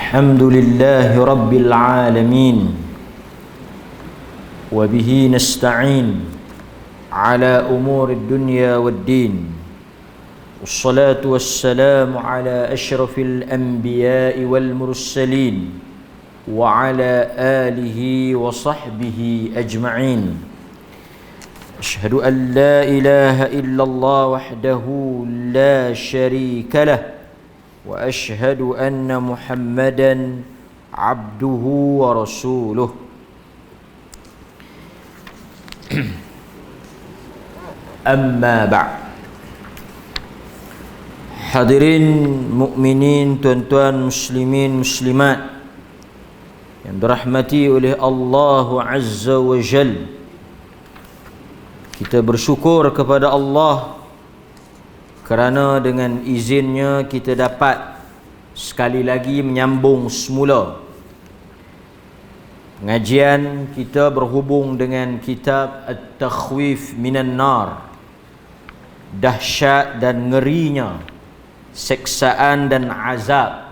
الحمد لله رب العالمين وبه نستعين على أمور الدنيا والدين والصلاة والسلام على أشرف الأنبياء والمرسلين وعلى آله وصحبه أجمعين. أشهد أن لا إله إلا الله وحده لا شريك له وأشهد أن محمدا عبده ورسوله. أما بعد. Hadirin mukminin, tuan-tuan muslimin muslimat yang dirahmati oleh Allah Azza wa Jal, kita bersyukur kepada Allah kerana dengan izinnya kita dapat sekali lagi menyambung semula pengajian kita berhubung dengan kitab At-Takhwif Minan Nar, dahsyat dan ngerinya seksaan dan azab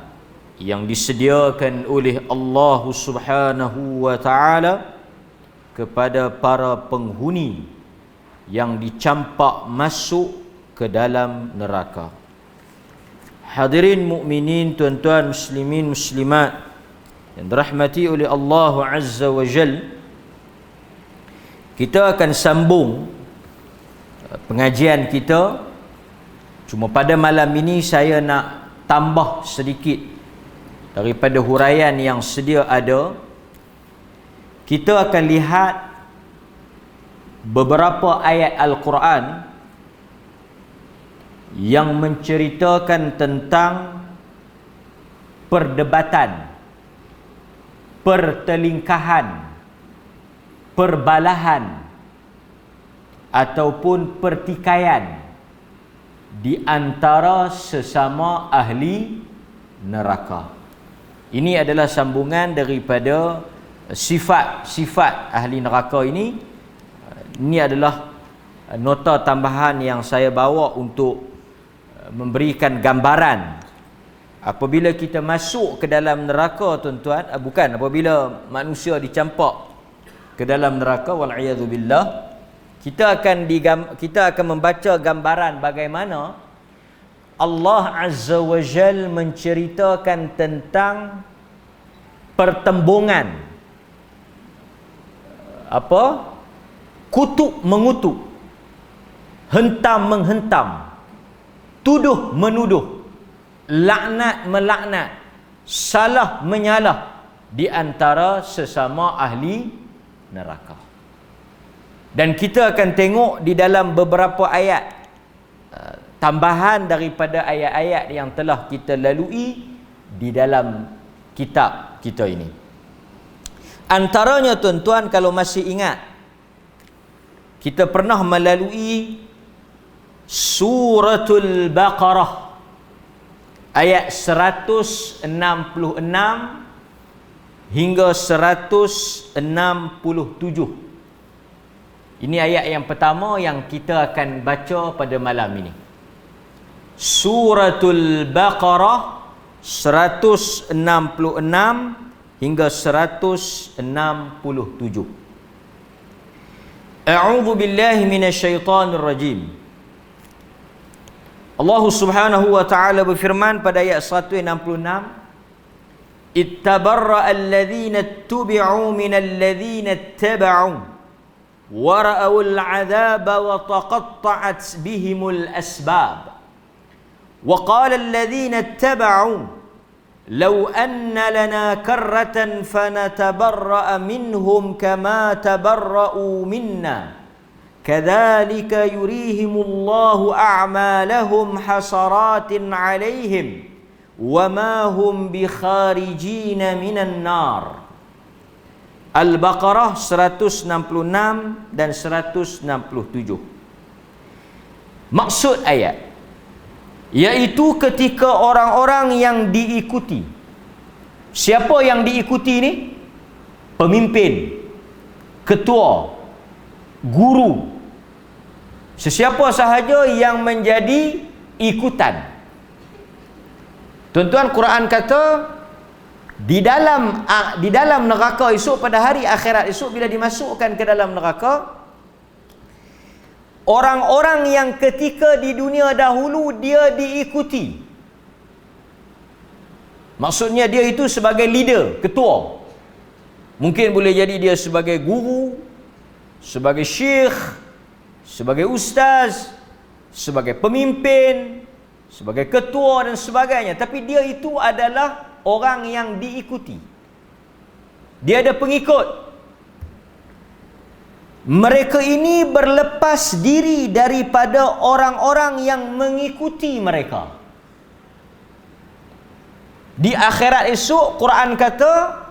yang disediakan oleh Allah Subhanahu wa taala kepada para penghuni yang dicampak masuk ke dalam neraka. Hadirin mukminin, tuan-tuan muslimin muslimat yang dirahmati oleh Allah Azza wa Jal, kita akan sambung pengajian kita. Cuma pada malam ini saya nak tambah sedikit daripada huraian yang sedia ada. Kita akan lihat beberapa ayat Al-Quran yang menceritakan tentang perdebatan, pertelingkahan, perbalahan ataupun pertikaian di antara sesama ahli neraka. Ini adalah sambungan daripada sifat-sifat ahli neraka ini. Ini adalah nota tambahan yang saya bawa untuk memberikan gambaran apabila kita masuk ke dalam neraka, tuan-tuan, bukan apabila manusia dicampak ke dalam neraka, wal'iyadzubillah, kita akan membaca gambaran bagaimana Allah Azza wa Jal menceritakan tentang pertembungan kutuk mengutuk, hentam menghentam, tuduh menuduh, laknat melaknat, salah menyalah di antara sesama ahli neraka. Dan kita akan tengok di dalam beberapa ayat tambahan daripada ayat-ayat yang telah kita lalui di dalam kitab kita ini. Antaranya, tuan-tuan, kalau masih ingat, kita pernah melalui Suratul Baqarah ayat 166 hingga 167. Ini ayat yang pertama yang kita akan baca pada malam ini. Suratul Baqarah 166 hingga 167. A'udzu billahi minasyaitonir rajim. Allah Subhanahu wa taala berfirman pada ayat 166, ittabarra alladhina ittubi'u minal ladhina ittaba'u wa ra'awul 'adzaba wa taqatta'at bihimul asbab wa qala alladhina ittaba'u law anna lana karratan fanatabarra'a minhum kama tabarra'u minna كذلك يريهم الله أعمالهم حسرات عليهم وما هم بخارجين من النار. Al-Baqarah 166 dan 167. Maksud ayat iaitu ketika orang-orang yang diikuti. Siapa yang diikuti ini? Pemimpin, ketua, guru, sesiapa sahaja yang menjadi ikutan. Tuan-tuan, Quran kata Di dalam neraka esok, pada hari akhirat esok, bila dimasukkan ke dalam neraka, orang-orang yang ketika di dunia dahulu dia diikuti. Maksudnya dia itu sebagai leader, ketua. Mungkin boleh jadi dia sebagai guru, sebagai syekh, sebagai ustaz, sebagai pemimpin, sebagai ketua dan sebagainya. Tapi dia itu adalah orang yang diikuti. Dia ada pengikut. Mereka ini berlepas diri daripada orang-orang yang mengikuti mereka. Di akhirat esok, Quran kata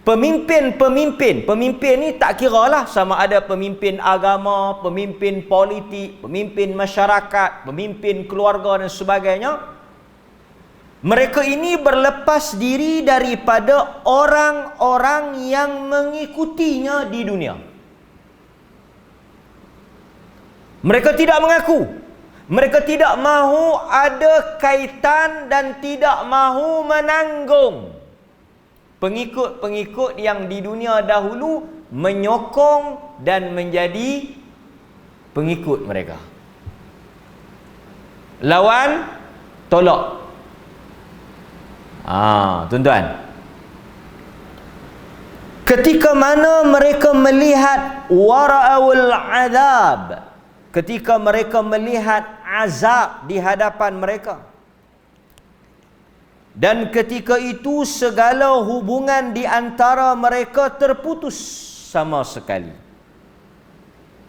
pemimpin ni tak kira lah sama ada pemimpin agama, pemimpin politik, pemimpin masyarakat, pemimpin keluarga dan sebagainya. Mereka ini berlepas diri daripada orang-orang yang mengikutinya di dunia. Mereka tidak mengaku. Mereka tidak mahu ada kaitan dan tidak mahu menanggung pengikut-pengikut yang di dunia dahulu menyokong dan menjadi pengikut mereka. Lawan, tolak. Tuan-tuan, ketika mana mereka melihat wara'ul azab, ketika mereka melihat azab di hadapan mereka, dan ketika itu segala hubungan di antara mereka terputus sama sekali.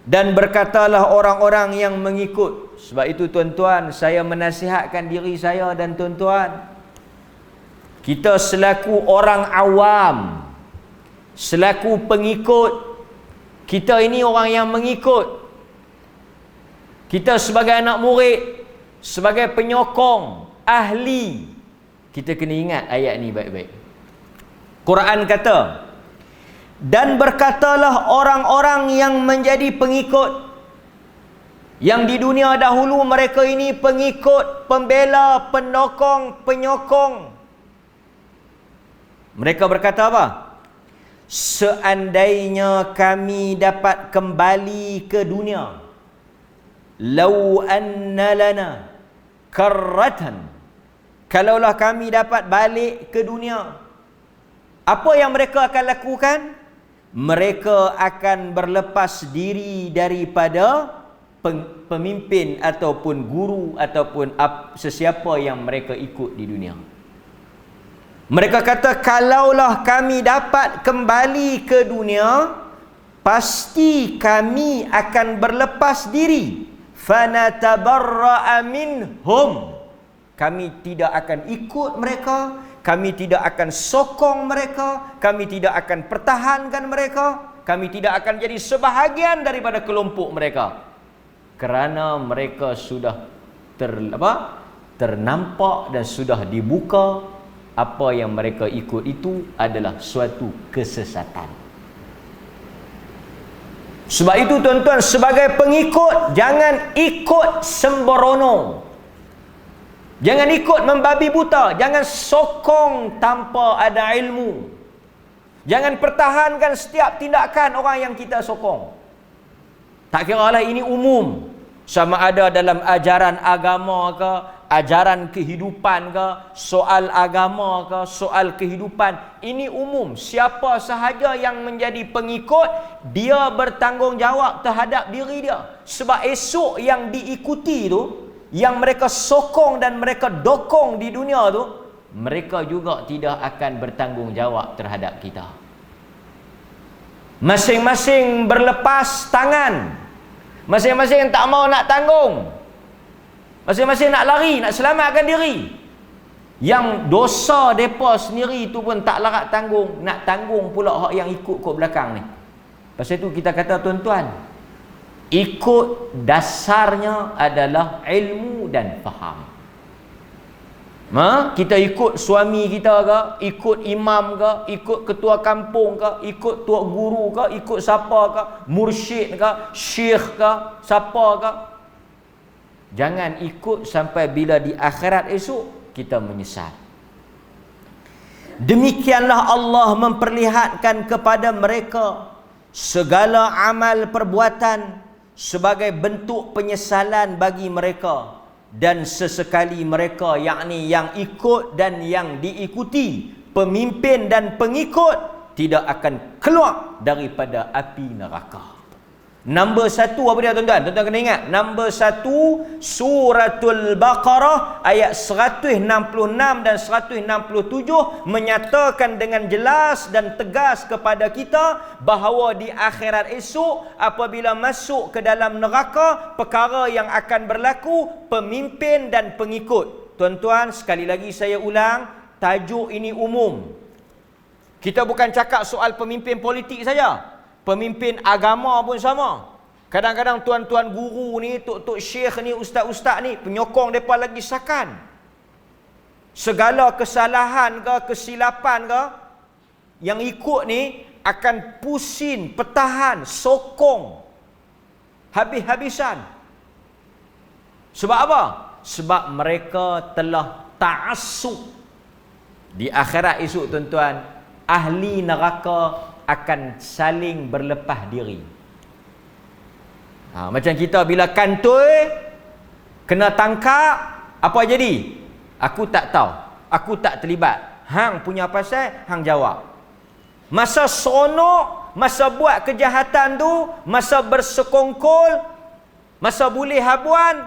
Dan berkatalah orang-orang yang mengikut. Sebab itu tuan-tuan, saya menasihatkan diri saya dan tuan-tuan, kita selaku orang awam, selaku pengikut, kita ini orang yang mengikut. Kita sebagai anak murid, sebagai penyokong, ahli, kita kena ingat ayat ni baik-baik. Quran kata, dan berkatalah orang-orang yang menjadi pengikut, yang di dunia dahulu mereka ini pengikut, pembela, penokong, penyokong. Mereka berkata apa? Seandainya kami dapat kembali ke dunia, lau anna lana karratan, kalaulah kami dapat balik ke dunia, apa yang mereka akan lakukan? Mereka akan berlepas diri daripada pemimpin ataupun guru ataupun sesiapa yang mereka ikut di dunia. Mereka kata, kalaulah kami dapat kembali ke dunia, pasti kami akan berlepas diri. Fanatabarra'a minhum, kami tidak akan ikut mereka, kami tidak akan sokong mereka, kami tidak akan pertahankan mereka, kami tidak akan jadi sebahagian daripada kelompok mereka, kerana mereka sudah ternampak dan sudah dibuka apa yang mereka ikut itu adalah suatu kesesatan. Sebab itu tuan-tuan, sebagai pengikut, jangan ikut sembrono, jangan ikut membabi buta, jangan sokong tanpa ada ilmu, jangan pertahankan setiap tindakan orang yang kita sokong. Tak kira lah ini umum, sama ada dalam ajaran agama ke, ajaran kehidupan ke, soal agama ke, soal kehidupan, ini umum. Siapa sahaja yang menjadi pengikut, dia bertanggungjawab terhadap diri dia. Sebab esok yang diikuti tu, yang mereka sokong dan mereka dokong di dunia tu, mereka juga tidak akan bertanggungjawab terhadap kita. Masing-masing berlepas tangan, masing-masing tak mau nak tanggung, masing-masing nak lari, nak selamatkan diri. Yang dosa mereka sendiri tu pun tak larat tanggung, nak tanggung pula hak yang ikut kat belakang ni. Pasal itu kita kata tuan-tuan, ikut dasarnya adalah ilmu dan faham. Kita ikut suami kita ke, ikut imam ke, ikut ketua kampung ke, ikut tua guru ke, ikut siapa ke, mursyid ke, syekh ke, siapa ke. Jangan ikut sampai bila di akhirat esok kita menyesal. Demikianlah Allah memperlihatkan kepada mereka segala amal perbuatan sebagai bentuk penyesalan bagi mereka, dan sesekali mereka, yakni yang ikut dan yang diikuti, pemimpin dan pengikut, tidak akan keluar daripada api neraka. Nombor satu apa dia tuan-tuan? Tuan-tuan kena ingat. Nombor satu, Suratul Baqarah ayat 166 dan 167 menyatakan dengan jelas dan tegas kepada kita bahawa di akhirat esok apabila masuk ke dalam neraka, perkara yang akan berlaku pemimpin dan pengikut. Tuan-tuan, sekali lagi saya ulang, tajuk ini umum. Kita bukan cakap soal pemimpin politik saja. Pemimpin agama pun sama. Kadang-kadang tuan-tuan guru ni, tok-tok syekh ni, ustaz-ustaz ni, penyokong mereka lagi sakan. Segala kesalahan ke, kesilapan ke, yang ikut ni akan pusing, pertahan, sokong. Habis-habisan. Sebab apa? Sebab mereka telah ta'assub. Di akhirat esok tuan-tuan, ahli neraka akan saling berlepas diri. Macam kita bila kantoi kena tangkap, apa jadi? Aku tak tahu, aku tak terlibat. Hang punya pasal, hang jawab. Masa seronok, masa buat kejahatan tu, masa bersekongkol, masa boleh habuan,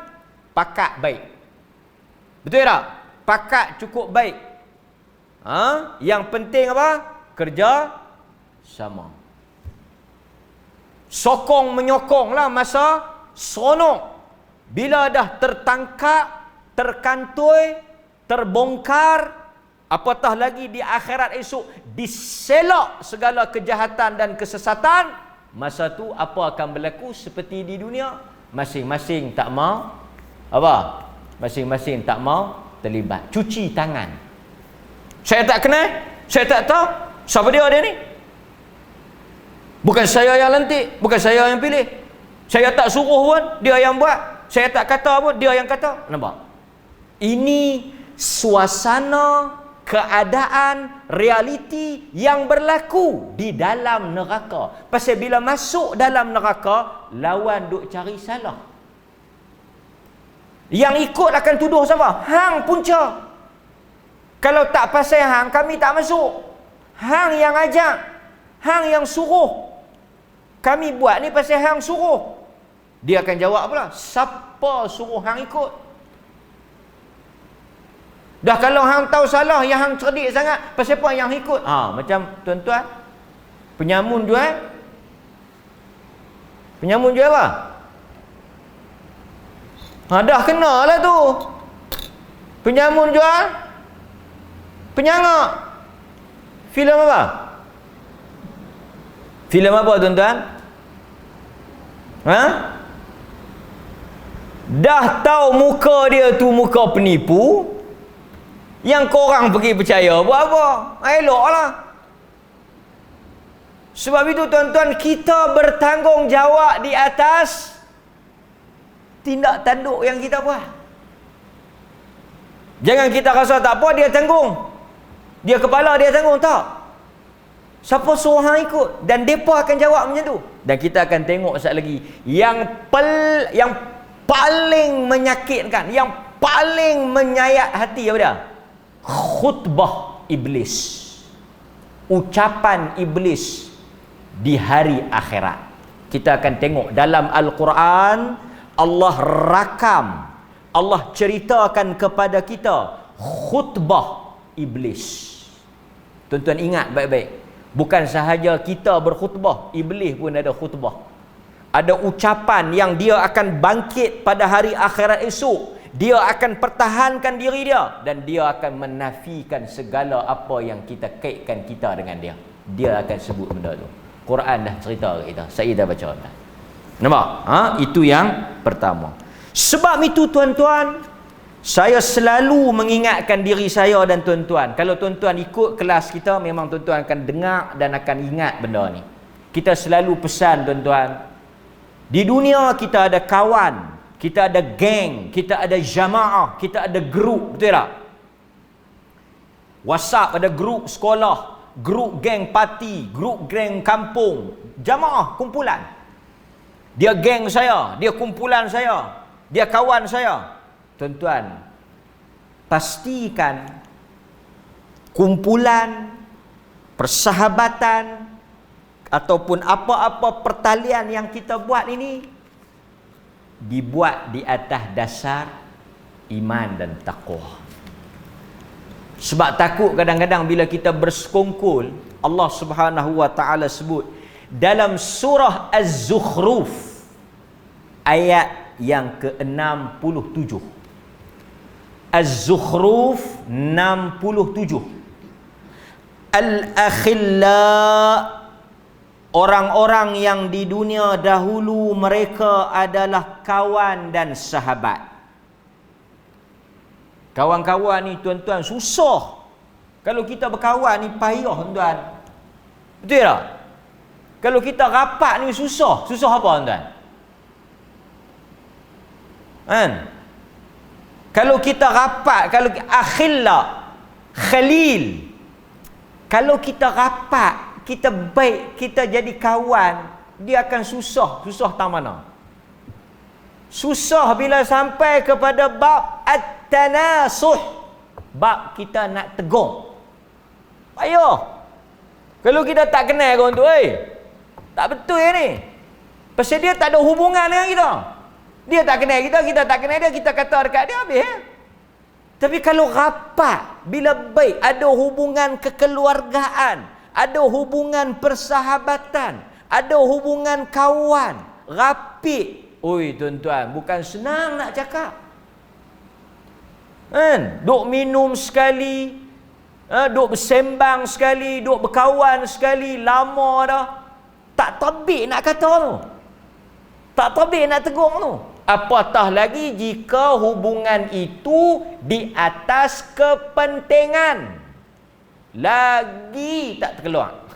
pakat baik. Betul tak? Pakat cukup baik. Yang penting apa? Kerja sama. Sokong menyokong lah masa seronok. Bila dah tertangkap, terkantoi, terbongkar, apatah lagi di akhirat esok diselak segala kejahatan dan kesesatan, masa tu apa akan berlaku? Seperti di dunia, masing-masing tak mau apa? Masing-masing tak mau terlibat. Cuci tangan. Saya tak kenal, saya tak tahu siapa dia ni. Bukan saya yang lantik, bukan saya yang pilih. Saya tak suruh pun, dia yang buat. Saya tak kata pun, dia yang kata. Nampak? Ini suasana, keadaan, realiti yang berlaku di dalam neraka. Pasal bila masuk dalam neraka, lawan duk cari salah. Yang ikut akan tuduh siapa? Hang punca. Kalau tak pasal hang, kami tak masuk. Hang yang ajak, hang yang suruh. Kami buat ni pasal hang suruh. Dia akan jawab pula, siapa suruh hang ikut? Dah kalau hang tahu salah, yang hang cerdik sangat, pasal apa yang ikut? Macam tuan-tuan, penyamun jual. Penyamun jual apa? Dah kena lah tu. Penyamun jual penyangak. Filem apa? Filem apa tuan-tuan? Dah tahu muka dia tu muka penipu, yang korang pergi percaya, buat apa? Eloklah. Sebab itu tuan-tuan, kita bertanggungjawab di atas tindak tanduk yang kita buat. Jangan kita rasa tak apa, dia tanggung. Dia kepala, dia tanggung. Tak. Siapa suruh hang ikut? Dan mereka akan jawab macam tu. Dan kita akan tengok sekejap lagi. Yang paling menyakitkan, yang paling menyayat hati apa dia? Khutbah iblis. Ucapan iblis di hari akhirat. Kita akan tengok dalam Al-Quran, Allah rakam, Allah ceritakan kepada kita khutbah iblis. Tuan-tuan ingat baik-baik. Bukan sahaja kita berkhutbah, iblis pun ada khutbah. Ada ucapan yang dia akan bangkit pada hari akhirat esok. Dia akan pertahankan diri dia, dan dia akan menafikan segala apa yang kita kaitkan kita dengan dia. Dia akan sebut benda tu. Quran dah cerita ke kita. Saya dah baca dah. Nampak? Itu yang pertama. Sebab itu tuan-tuan, saya selalu mengingatkan diri saya dan tuan-tuan. Kalau tuan-tuan ikut kelas kita, memang tuan-tuan akan dengar dan akan ingat benda ni. Kita selalu pesan tuan-tuan, di dunia kita ada kawan, kita ada geng, kita ada jamaah, kita ada grup, betul tak? WhatsApp ada grup sekolah, grup geng parti, grup geng kampung, jamaah kumpulan. Dia geng saya, dia kumpulan saya, dia kawan saya. Tuan-tuan, pastikan kumpulan, persahabatan ataupun apa-apa pertalian yang kita buat ini dibuat di atas dasar iman dan taqwa. Sebab takut kadang-kadang bila kita bersekongkol, Allah Subhanahu wa taala sebut dalam surah Az-Zukhruf ayat yang ke-67. Az-Zukhruf 67. Al-akhilla, orang-orang yang di dunia dahulu mereka adalah kawan dan sahabat. Kawan-kawan ni tuan-tuan susah. Kalau kita berkawan ni payah tuan-tuan. Betul tak? Kalau kita rapat ni susah. Susah apa tuan-tuan? Kan? Kalau kita rapat, kalau akhilla, khalil. Kalau kita rapat, kita baik, kita jadi kawan, dia akan susah. Susah tak mana? Susah bila sampai kepada bab at-tanasuh. Bab kita nak tegur. Payah. Kalau kita tak kenal orang tu, tak betul ni. Pasal dia tak ada hubungan dengan kita. Dia tak kenal kita, kita tak kenal dia, kita kata dekat dia habis. Tapi kalau rapat, bila baik, ada hubungan kekeluargaan, ada hubungan persahabatan, ada hubungan kawan, rapi. Oi tuan-tuan, bukan senang nak cakap. Kan? Duk minum sekali, duk bersembang sekali, duk berkawan sekali, lama dah. Tak tabik nak kata tu. Tak tabik nak tegur tu. Apatah lagi jika hubungan itu di atas kepentingan. Lagi tak terkeluar.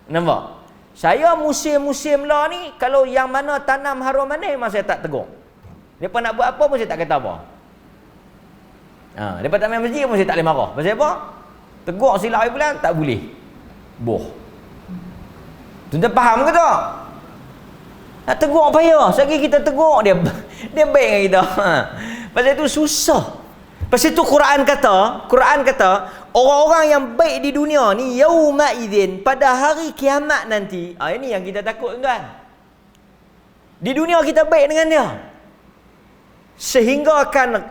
Nampak? Saya musim-musim lah ni, kalau yang mana tanam harum manis memang saya tak tegur. Mereka nak buat apa pun saya tak kata apa. Mereka tak main masjid pun saya tak boleh marah. Pasal apa? Tegur silap air bulan, tak boleh. Boh. Tuan-tuan faham ke tak? Nak tegur payah. Selagi kita tegur, dia baik dengan kita. Pasal itu susah. Pasal itu Quran kata, orang-orang yang baik di dunia ni, yauma idzin, pada hari kiamat nanti. Ini yang kita takut tuan. Di dunia kita baik dengan dia. Sehingga akan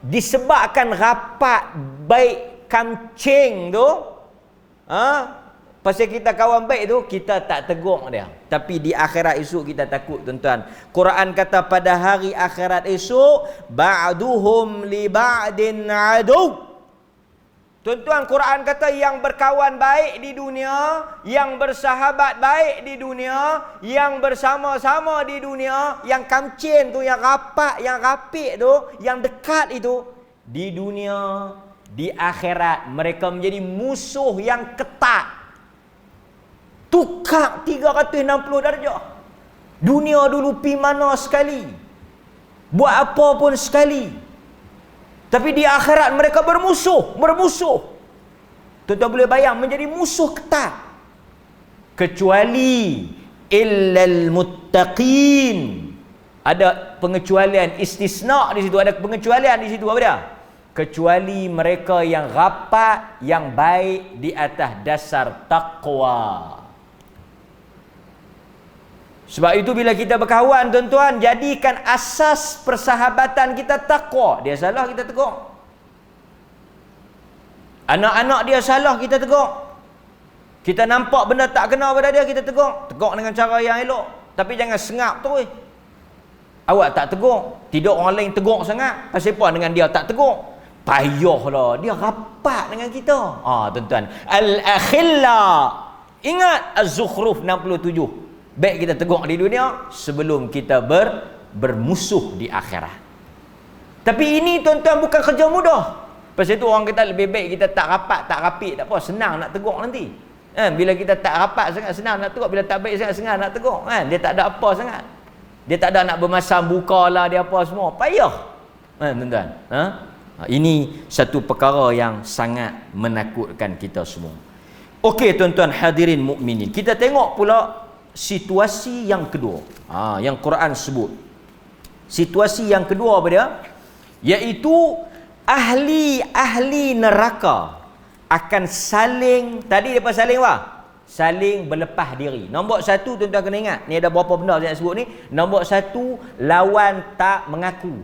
disebabkan rapat baik kamcing tu. Pasal kita kawan baik tu, kita tak tegur dia. Tapi di akhirat esok kita takut tuan-tuan. Quran kata pada hari akhirat esok, ba'duhum li ba'din adu. Tuan-tuan, Quran kata yang berkawan baik di dunia, yang bersahabat baik di dunia, yang bersama-sama di dunia, yang kamcin tu, yang rapat, yang rapik tu, yang dekat itu, di dunia, di akhirat mereka menjadi musuh yang ketat. Tukar 360 darjah. Dunia dulu pi mana sekali, buat apa pun sekali. Tapi di akhirat mereka bermusuh. Tuan-tuan boleh bayang, menjadi musuh ketat. Kecuali illal muttaqin. Ada pengecualian, istisna di situ, ada pengecualian di situ. Apa dia? Kecuali mereka yang rapat, yang baik di atas dasar taqwa. Sebab itu bila kita berkawan tuan-tuan, jadikan asas persahabatan kita taqwa. Dia salah, kita tegur. Anak-anak dia salah, kita tegur. Kita nampak benda tak kena pada dia, kita tegur. Tegur dengan cara yang elok. Tapi jangan sengap tu. Awak tak tegur, tidak orang lain tegur sangat. Pasal apa dengan dia tak tegur? Payahlah, dia rapat dengan kita. Tuan-tuan, al-akhilla. Ingat Az-Zukhruf 67. Baik kita tegur di dunia sebelum kita bermusuh di akhirat. Tapi ini tuan-tuan bukan kerja mudah. Pasal itu orang kata lebih baik kita tak rapat, tak rapik, tak apa, senang nak tegur nanti. Bila kita tak rapat sangat senang nak tegur, bila tak baik sangat senang nak tegur. Dia tak ada apa sangat. Dia tak ada nak bermasam buka lah dia apa semua. Payah. Tuan-tuan. Ini satu perkara yang sangat menakutkan kita semua. Okey tuan-tuan hadirin mukminin, kita tengok pula situasi yang kedua. Yang Quran sebut. Situasi yang kedua apa dia? Iaitu ahli neraka akan saling, tadi depa saling apa? Saling berlepas diri. Nombor satu tuan-tuan kena ingat, ni ada berapa benda saya sebut ni. Nombor satu, lawan tak mengaku.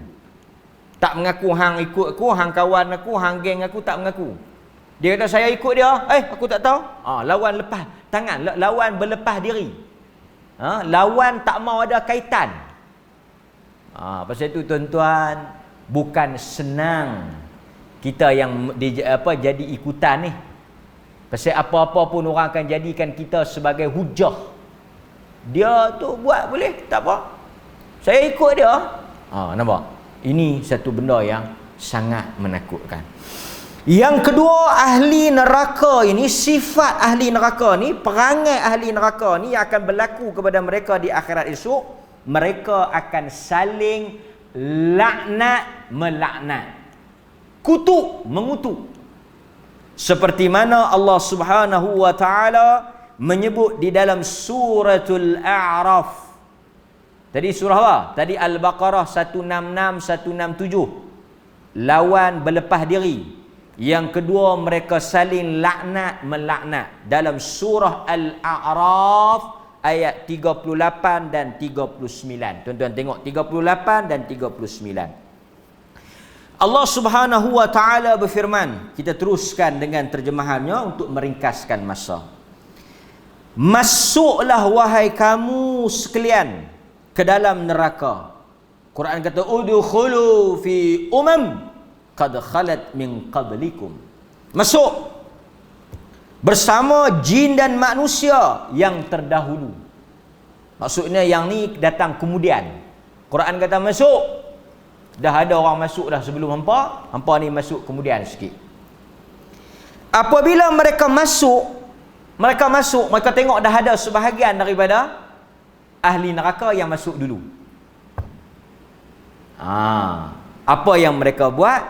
Tak mengaku hang ikut aku, hang kawan aku, hang geng aku tak mengaku. Dia kata saya ikut dia, aku tak tahu. Lawan lepas tangan, lawan berlepas diri. Lawan tak mau ada kaitan. Pasal itu tuan-tuan, bukan senang kita yang jadi ikutan ni. Pasal apa-apa pun orang akan jadikan kita sebagai hujah. Dia tu buat boleh, tak apa. Saya ikut dia. Nampak? Ini satu benda yang sangat menakutkan. Yang kedua, ahli neraka ini, sifat ahli neraka ni, perangai ahli neraka ni yang akan berlaku kepada mereka di akhirat esok, mereka akan saling laknat melaknat, kutuk mengutuk. Seperti mana Allah Subhanahu wa taala menyebut di dalam suratul A'raf. Tadi surah apa? Tadi Al-Baqarah 166 167. Lawan berlepas diri. Yang kedua, mereka saling laknat melaknat. Dalam surah Al-A'raf ayat 38 dan 39. Tuan-tuan tengok 38 dan 39. Allah Subhanahu wa taala berfirman, kita teruskan dengan terjemahannya untuk meringkaskan masa. Masuklah wahai kamu sekalian ke dalam neraka. Quran kata udkhulu fi qad khalat min qablikum. Masuk bersama jin dan manusia yang terdahulu. Maksudnya yang ni datang kemudian. Quran kata masuk. Dah ada orang masuk dah sebelum hampa ni masuk kemudian sikit. Apabila mereka masuk, mereka tengok dah ada sebahagian daripada ahli neraka yang masuk dulu. Apa yang mereka buat?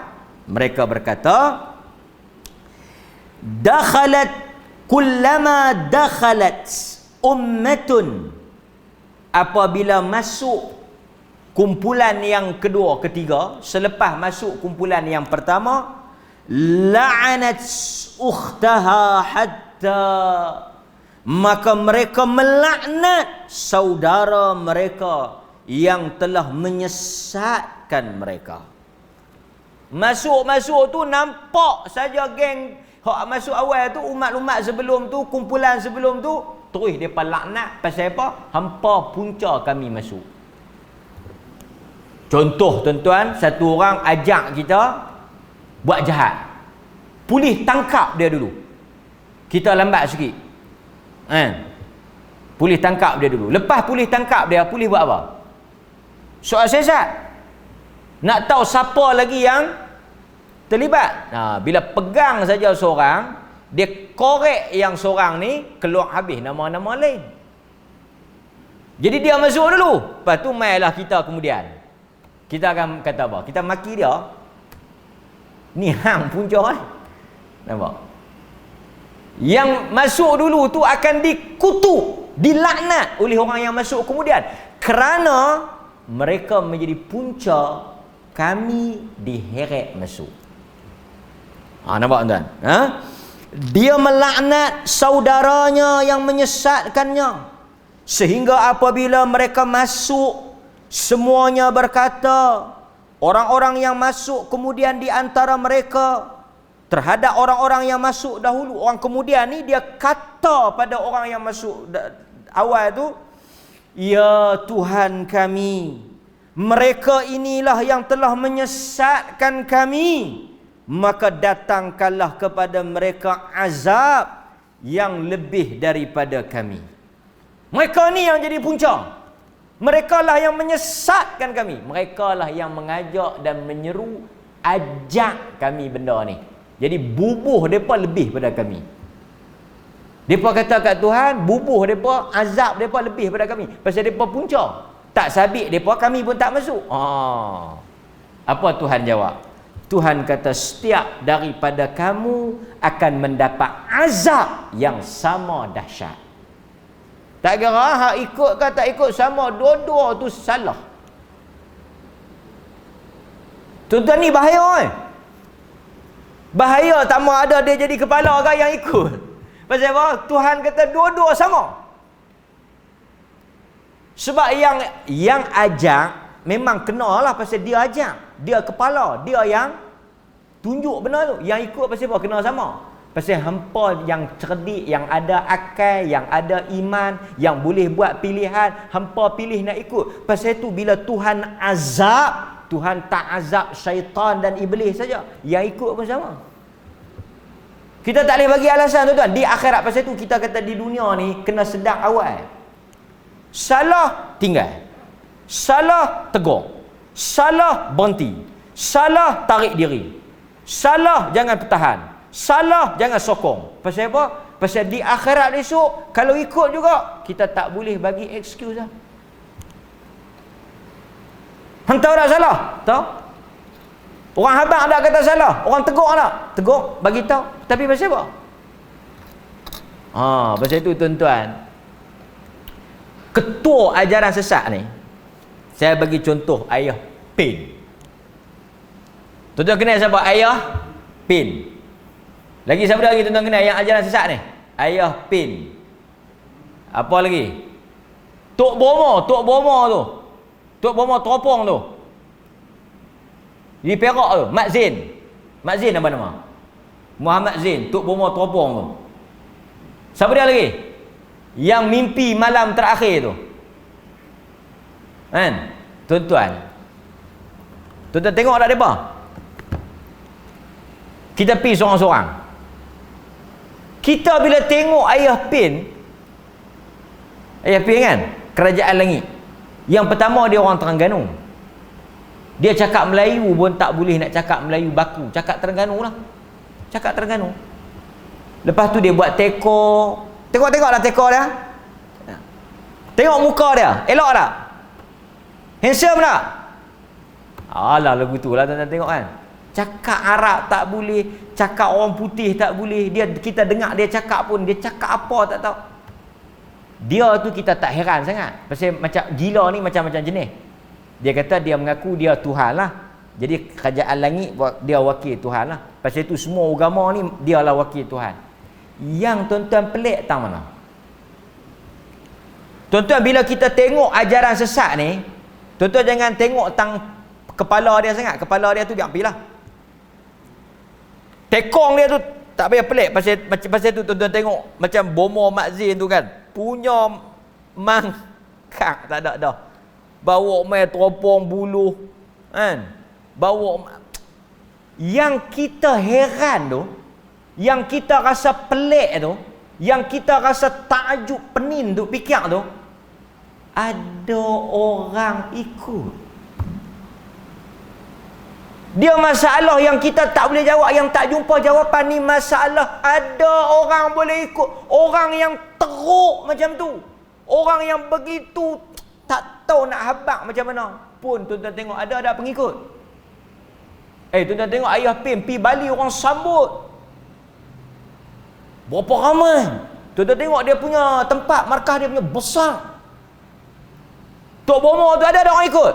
Mereka berkata, kullama dakhalat ummatun, apabila masuk kumpulan yang kedua, ketiga, selepas masuk kumpulan yang pertama, la'anat ukhtaha hatta, maka mereka melaknat saudara mereka yang telah menyesatkan mereka. Masuk tu nampak saja geng hak masuk awal tu, umat-umat sebelum tu, kumpulan sebelum tu, terus depa laknat pasal apa? Hampa punca kami masuk. Contoh tuan-tuan, satu orang ajak kita buat jahat. Polis tangkap dia dulu. Kita lambat sikit. Polis tangkap dia dulu. Lepas polis tangkap dia, polis buat apa? Soal siasat. Nak tahu siapa lagi yang terlibat. Bila pegang saja seorang, dia korek yang seorang ni keluar habis nama-nama lain. Jadi dia masuk dulu. Lepas tu mailah kita kemudian. Kita akan kata apa? Kita maki dia. Ni hang punca ni. Nampak? Yang masuk dulu tu akan dikutuk, dilaknat oleh orang yang masuk kemudian. Kerana mereka menjadi punca kami diheret masuk. Nampak tuan? Dia melaknat saudaranya yang menyesatkannya. Sehingga apabila mereka masuk, semuanya berkata, orang-orang yang masuk kemudian di antara mereka terhadap orang-orang yang masuk dahulu, orang kemudian ni dia kata pada orang yang masuk awal tu, ya Tuhan kami, mereka inilah yang telah menyesatkan kami, maka datangkanlah kepada mereka azab yang lebih daripada kami. Mereka ni yang jadi punca. Mereka lah yang menyesatkan kami. Mereka lah yang mengajak dan menyeru, ajak kami benda ni. Jadi bubuh mereka lebih pada kami. Mereka kata kat Tuhan, bubuh mereka, azab mereka lebih pada kami. Pasal mereka punca. Tak sabit mereka, kami pun tak masuk. Apa Tuhan jawab? Tuhan kata setiap daripada kamu akan mendapat azab yang sama dahsyat. Tak kira hak ikut ke tak ikut, sama, dua-dua tu salah. Tuan-tuan, ni bahaya. Bahaya tak mau ada dia jadi kepala ke yang ikut. Pasal apa? Tuhan kata dua-dua sama. Sebab yang ajak memang kenalah pasal dia ajak. Dia kepala, dia yang tunjuk benar tu. Yang ikut pasal apa? Kena sama. Pasal hampa yang cerdik, yang ada akal, yang ada iman, yang boleh buat pilihan, hampa pilih nak ikut. Pasal tu bila Tuhan azab, Tuhan tak azab syaitan dan iblis saja. Yang ikut pun sama. Kita tak boleh bagi alasan, tuan-tuan. Di akhirat pasal tu kita kata di dunia ni kena sedar awal. Salah tinggal. Salah tegur. Salah berhenti. Salah tarik diri. Salah jangan pertahan. Salah jangan sokong. Pasal apa? Pasal di akhirat esok kalau ikut juga kita tak boleh bagi excuse lah. Hang tahu tak salah? Tahu? Orang habaq tak kata salah. Orang tegur tak? Tegur, bagi tahu. Tapi pasal apa? Pasal itu tuan-tuan, ketua ajaran sesat ni, saya bagi contoh ayah Pin. Tuan-tuan kenal siapa ayah Pin? Lagi siapa lagi tuan-tuan kenal yang ajaran sesat ni? Ayah Pin. Apa lagi? Tok Bomo tu. Tok Bomo teropong tu. Di Perak tu, Mat Zain. Mat Zain apa nama? Muhammad Zain, Tok Bomo teropong tu. Siapa dia lagi? Yang mimpi malam terakhir tu. Kan? Tuan-tuan tengok tak depa? Kita pergi seorang-seorang. Kita bila tengok ayah Pin kan, kerajaan langit. Yang pertama dia orang Terengganu. Dia cakap Melayu pun tak boleh nak cakap Melayu baku. Cakap Terengganu lah. Cakap Terengganu. Lepas tu dia buat teko. Tengok-tengoklah teko dia. Tengok muka dia. Elok tak? Handsome tak? Alah lagu tu lah tuan-tuan tengok kan. Cakap Arab tak boleh, cakap orang putih tak boleh. Kita dengar dia cakap pun, dia cakap apa tak tahu. Dia tu kita tak heran sangat. Pasal macam gila ni macam-macam jenis. Dia kata dia mengaku dia Tuhan lah. Jadi kerajaan langit dia wakil Tuhan lah. Pasal itu semua agama ni dia lah wakil Tuhan. Yang tuan-tuan pelik tak mana? Tuan-tuan bila kita tengok ajaran sesat ni, tuan-tuan jangan tengok tang kepala dia sangat. Kepala dia tu biar pilah. Tekong dia tu tak payah pelik. Pasal tu tuan-tuan tengok macam Bomo Mat Zain tu kan, punya mangkak tak ada dah. Bawa mai teropong buluh kan. Bawa yang kita heran tu, yang kita rasa pelik tu, yang kita rasa takjub penin tu, fikir tu, ada orang ikut. Dia masalah yang kita tak boleh jawab, yang tak jumpa jawapan ni masalah. Ada orang boleh ikut. Orang yang teruk macam tu. Orang yang begitu tak tahu nak habaq macam mana. Pun tuan-tuan tengok ada pengikut. Tuan-tuan tengok ayah Pin pi Bali orang sambut. Berapa ramai. Tuan-tuan tengok dia punya tempat markah dia punya besar. Tok Bomo tu ada orang ikut.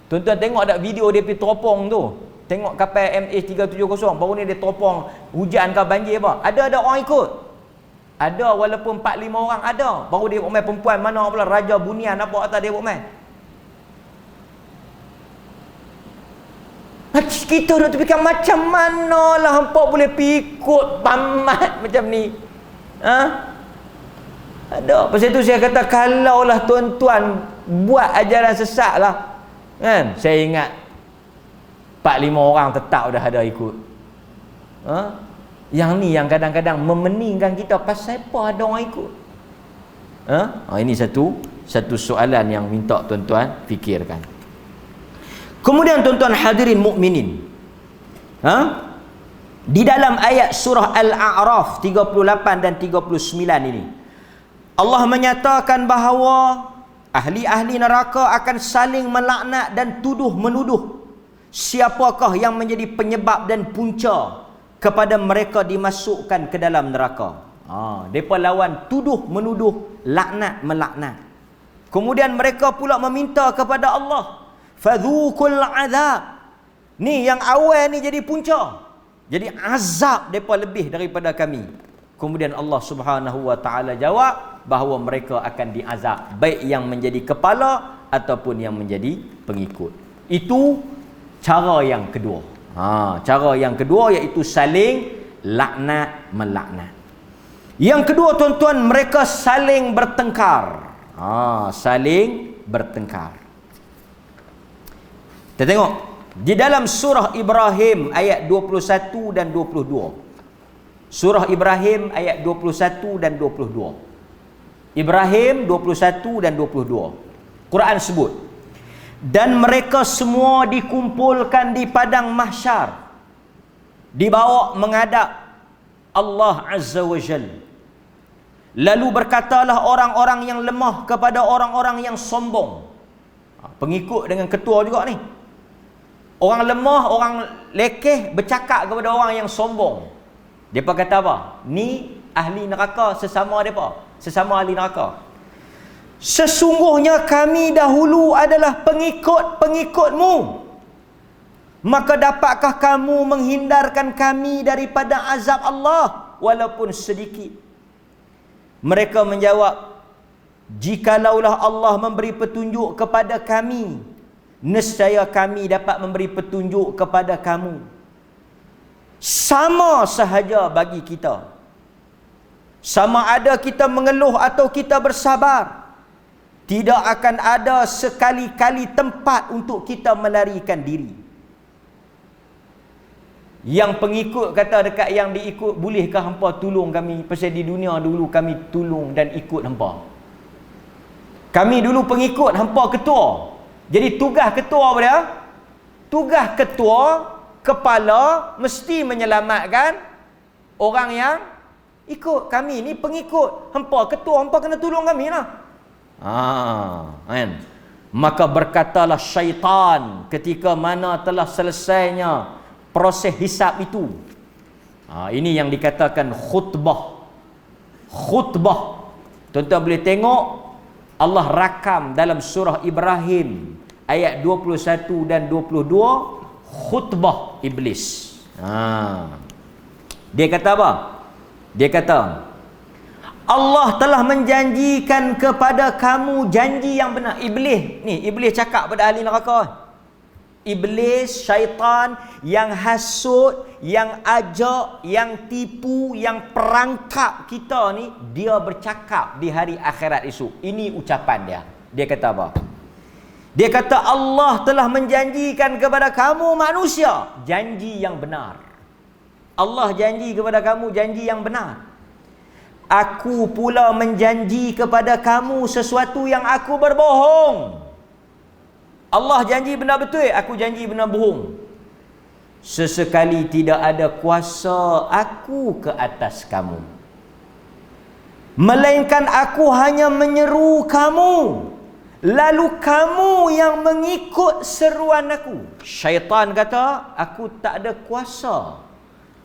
Tuan-tuan tengok ada video dia pergi teropong tu. Tengok kapal MH370 baru ni dia teropong, hujan ke banjir apa. Ada orang ikut. Ada walaupun 4-5 orang ada. Baru dia buat main perempuan mana pula Raja Bunian apa atas dia buat main. Kita dah terfikir macam mana lah hampa boleh pikut pamat macam ni. Ada. Pasal tu saya kata kalaulah tuan-tuan buat ajaran sesat lah kan, saya ingat 4-5 orang tetap dah ada ikut. Yang ni yang kadang-kadang memeningkan kita, pasal apa ada orang ikut. Ini satu soalan yang minta tuan-tuan fikirkan. Kemudian tuan-tuan hadirin mukminin, di dalam ayat surah Al-A'raf 38 dan 39 ini Allah menyatakan bahawa ahli-ahli neraka akan saling melaknat dan tuduh-menuduh siapakah yang menjadi penyebab dan punca kepada mereka dimasukkan ke dalam neraka. Mereka lawan tuduh menuduh, laknat melaknat. Kemudian mereka pula meminta kepada Allah, fadhuqul azab. Ni yang awal ni jadi punca. Jadi azab mereka lebih daripada kami. Kemudian Allah Subhanahu wa taala jawab bahawa mereka akan diazab, baik yang menjadi kepala ataupun yang menjadi pengikut. Itu cara yang kedua. Cara yang kedua iaitu saling laknat melaknat. Yang kedua tuan-tuan, mereka saling bertengkar. Saling bertengkar. Kita tengok di dalam surah Ibrahim ayat 21 dan 22. Surah Ibrahim ayat 21 dan 22. Ibrahim 21 dan 22. Quran sebut, dan mereka semua dikumpulkan di padang mahsyar, dibawa menghadap Allah Azza wa Jalla. Lalu berkatalah orang-orang yang lemah kepada orang-orang yang sombong. Pengikut dengan ketua juga ni. Orang lemah, orang lekeh bercakap kepada orang yang sombong. Depa kata apa? Ni ahli neraka sesama depa, sesama ahli neraka. Sesungguhnya kami dahulu adalah pengikut-pengikutmu. Maka dapatkah kamu menghindarkan kami daripada azab Allah walaupun sedikit? Mereka menjawab, jikalaulah Allah memberi petunjuk kepada kami, nescaya kami dapat memberi petunjuk kepada kamu. Sama sahaja bagi kita. Sama ada kita mengeluh atau kita bersabar. Tidak akan ada sekali-kali tempat untuk kita melarikan diri. Yang pengikut kata dekat yang diikut, bolehkah hampa tolong kami? Pasal di dunia dulu kami tolong dan ikut hampa. Kami dulu pengikut, hampa ketua. Jadi tugas ketua apa dia? Tugas ketua, kepala, mesti menyelamatkan orang yang ikut. Kami ni pengikut, hampa ketua, hampa kena tolong kami lah. Kan? Maka berkatalah syaitan ketika mana telah selesainya proses hisab itu. Ini yang dikatakan khutbah. Khutbah. Tuan-tuan boleh tengok Allah rakam dalam surah Ibrahim ayat 21 dan 22 khutbah iblis. Dia kata apa? Dia kata, Allah telah menjanjikan kepada kamu janji yang benar. Iblis ni, iblis cakap pada ahli neraka. Iblis, syaitan yang hasut, yang ajak, yang tipu, yang perangkap kita ni, dia bercakap di hari akhirat esok. Ini ucapan dia. Dia kata apa? Dia kata Allah telah menjanjikan kepada kamu manusia janji yang benar. Allah janji kepada kamu janji yang benar. Aku pula menjanji kepada kamu sesuatu yang aku berbohong. Allah janji benar betul, aku janji benar bohong. Sesekali tidak ada kuasa aku ke atas kamu, melainkan aku hanya menyeru kamu, lalu kamu yang mengikut seruan aku. Syaitan kata, aku tak ada kuasa.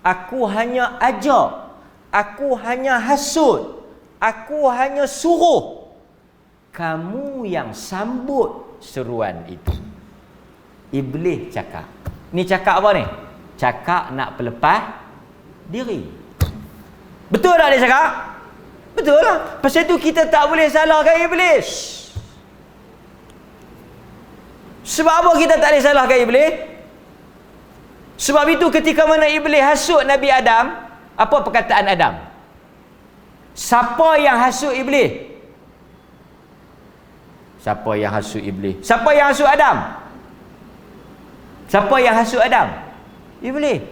Aku hanya ajak, aku hanya hasut, aku hanya suruh. Kamu yang sambut seruan itu. Iblis cakap. Ni cakap apa ni? Cakap nak pelepas diri. Betul tak dia cakap? Betul lah. Pasal tu kita tak boleh salahkan iblis. Sebab apa kita tak boleh salahkan iblis? Sebab itu ketika mana iblis hasut Nabi Adam, apa perkataan Adam? Siapa yang hasut iblis? Siapa yang hasut iblis? Siapa yang hasut Adam? Siapa yang hasut Adam? Iblis.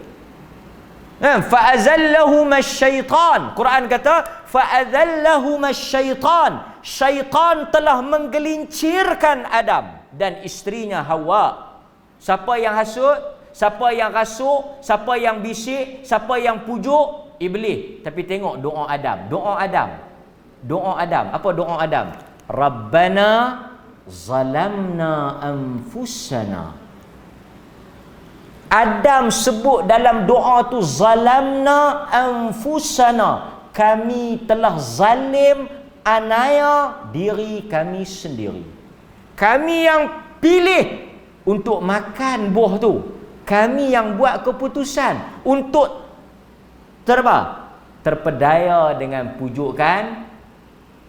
Fa'azallahuma syaitan. Quran kata fa'azallahuma syaitan. Syaitan telah menggelincirkan Adam dan isterinya Hawa. Siapa yang hasut? Siapa yang rasuk? Siapa yang bisik? Siapa yang pujuk? Iblis. Tapi tengok doa Adam. Doa Adam. Doa Adam. Apa doa Adam? Rabbana zalamna anfusana Adam sebut dalam doa tu, zalamna anfusana, kami telah zalim anaya diri kami sendiri. Kami yang pilih untuk makan buah tu. Kami yang buat keputusan untuk terpedaya dengan pujukan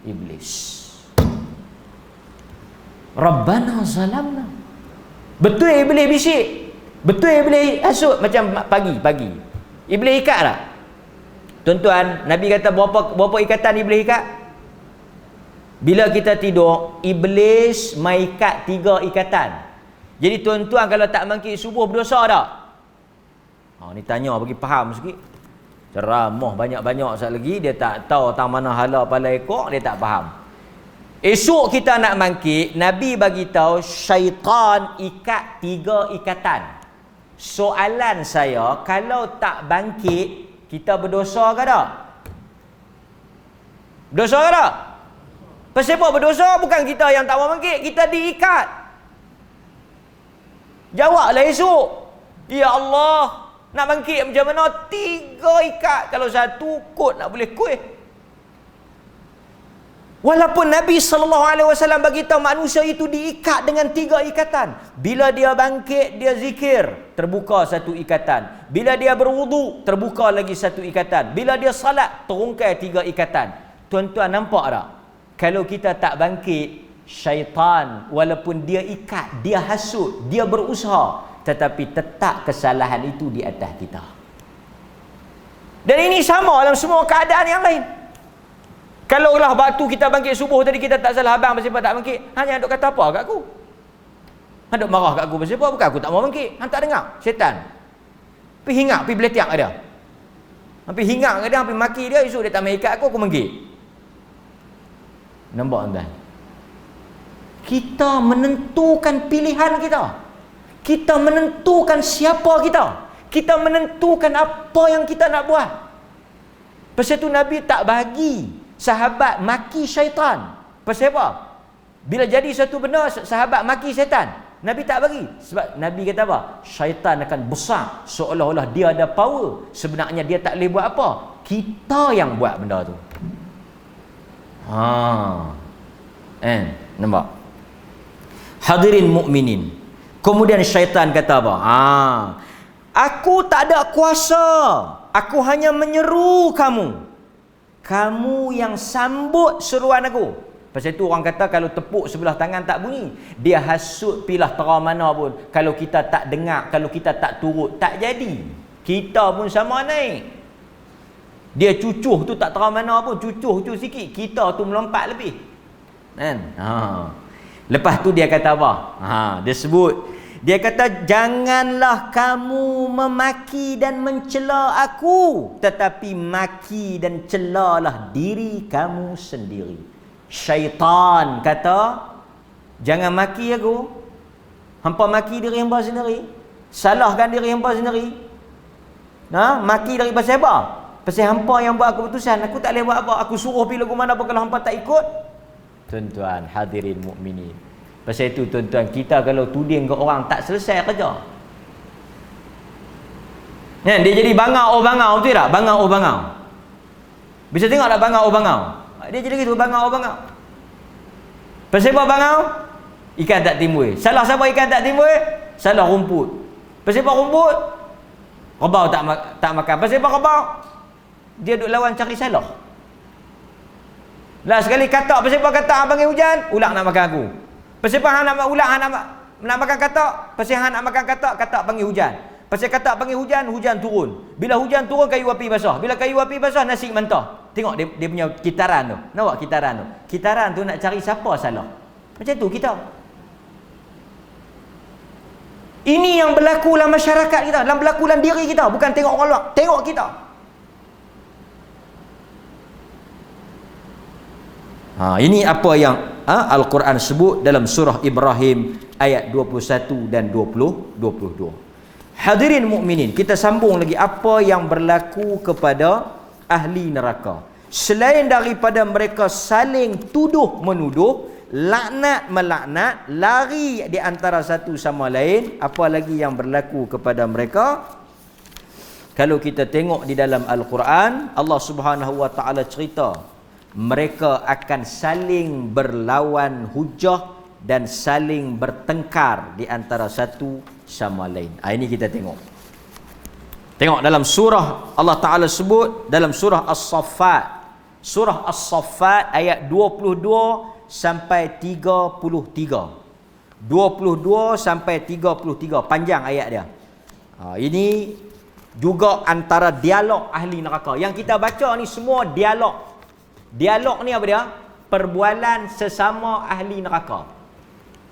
iblis. Rabbana zalamna. Betul iblis bisik, betul iblis hasut macam pagi iblis ikat tak? Tuan-tuan, Nabi kata berapa ikatan iblis ikat? Bila kita tidur, iblis maikat 3 ikatan. Jadi tuan-tuan kalau tak bangkit subuh berdosa tak? Ni tanya bagi faham sikit. Ceramah banyak-banyak sekali lagi, dia tak tahu tang mana hala pala ekor, dia tak faham. Esok kita nak bangkit, Nabi bagi tahu syaitan ikat 3 ikatan. Soalan saya, kalau tak bangkit, kita berdosa ke tak? Berdosa ke tak? Pasal apa berdosa? Bukan kita yang tak mau bangkit, kita diikat. Jawablah esok. Ya Allah, nak bangkit macam mana? 3 ikat. Kalau 1 kot nak boleh kuih. Walaupun Nabi SAW bagi tahu manusia itu diikat dengan 3 ikatan. Bila dia bangkit, dia zikir, terbuka 1 ikatan. Bila dia berwudu, terbuka lagi 1 ikatan. Bila dia salat, terungkai 3 ikatan. Tuan-tuan nampak tak? Kalau kita tak bangkit, syaitan walaupun dia ikat, dia hasut, dia berusaha, tetapi tetap kesalahan itu di atas kita. Dan ini sama dalam semua keadaan yang lain. Kalaulah batu kita bangkit subuh tadi, kita tak salah abang pasal apa tak bangkit, hanya duk kata apa kat aku? Duk marah kat aku pasal apa? Bukan aku tak mau bangkit. Hang tak dengar? Syaitan. Pergi hingap, pergi beletiak kat dia. Pergi hingap kat dia, pergi maki dia, esok dia tak main ikat aku bangkit. Nampak tuan? Kita menentukan pilihan kita. Kita menentukan siapa kita. Kita menentukan apa yang kita nak buat. Pasal tu Nabi tak bagi sahabat maki syaitan. Pasal apa? Bila jadi satu benda, sahabat maki syaitan, Nabi tak bagi. Sebab Nabi kata apa? Syaitan akan besar, seolah-olah dia ada power. Sebenarnya dia tak boleh buat apa. Kita yang buat benda tu. Nampak? Hadirin mukminin. Kemudian syaitan kata apa? Aku tak ada kuasa. Aku hanya menyeru kamu. Kamu yang sambut seruan aku. Pasal itu orang kata kalau tepuk sebelah tangan tak bunyi. Dia hasut pilah tera mana pun. Kalau kita tak dengar, kalau kita tak turut, tak jadi. Kita pun sama naik. Dia cucuh tu tak tera mana pun. Cucuh sikit. Kita tu melompat lebih. Kan? Lepas tu dia kata apa? Dia sebut. Dia kata, janganlah kamu memaki dan mencela aku, tetapi maki dan celalah diri kamu sendiri. Syaitan kata, jangan maki aku. Hampa maki diri hampa sendiri. Salahkan diri hampa sendiri. Maki dari pasal apa? Pasal hampa yang buat keputusan. Aku tak boleh buat apa. Aku suruh pergi lagu mana apa kalau hampa tak ikut. Tuan-tuan, hadirin mukminin. Pasal itu tuan-tuan, kita kalau tuding ke orang tak selesai kerja. Dia jadi bangau-bangau, betul tak? Bangau-bangau. Bisa tengok tak bangau-bangau? Dia jadi gitu, bangau-bangau. Pasal apa bangau? Ikan tak timbul. Salah siapa ikan tak timbul? Salah rumput. Pasal apa rumput? Rebau tak makan. Pasal apa rebau? Dia duk lawan cari salah. Lah sekali katak, pasal apa katak hang panggil hujan? Ulang nak makan aku. Pasal apa hang nak ulang, hang nak makan katak? Pasal hang nak makan katak panggil hujan. Pasal katak panggil hujan, hujan turun. Bila hujan turun, kayu api basah. Bila kayu api basah, nasi mentah. Tengok dia punya kitaran tu. Nampak kitaran tu? Kitaran tu nak cari siapa salah. Macam tu kita. Ini yang berlaku dalam masyarakat kita, dalam berlaku dalam diri kita. Bukan tengok orang luar, tengok kita. Ini apa yang Al-Quran sebut dalam surah Ibrahim ayat 21 dan 22. Hadirin mukminin, kita sambung lagi apa yang berlaku kepada ahli neraka. Selain daripada mereka saling tuduh menuduh, laknat melaknat, lari di antara satu sama lain. Apa lagi yang berlaku kepada mereka? Kalau kita tengok di dalam Al-Quran, Allah Subhanahu wa taala cerita mereka akan saling berlawan hujah dan saling bertengkar di antara satu sama lain. Ini kita tengok. Tengok dalam surah, Allah Ta'ala sebut dalam surah As-Saffat. Surah As-Saffat ayat 22 sampai 33. 22 sampai 33. Panjang ayat dia. Ini juga antara dialog ahli neraka. Yang kita baca ni semua dialog. Dialog ni apa dia? Perbualan sesama ahli neraka.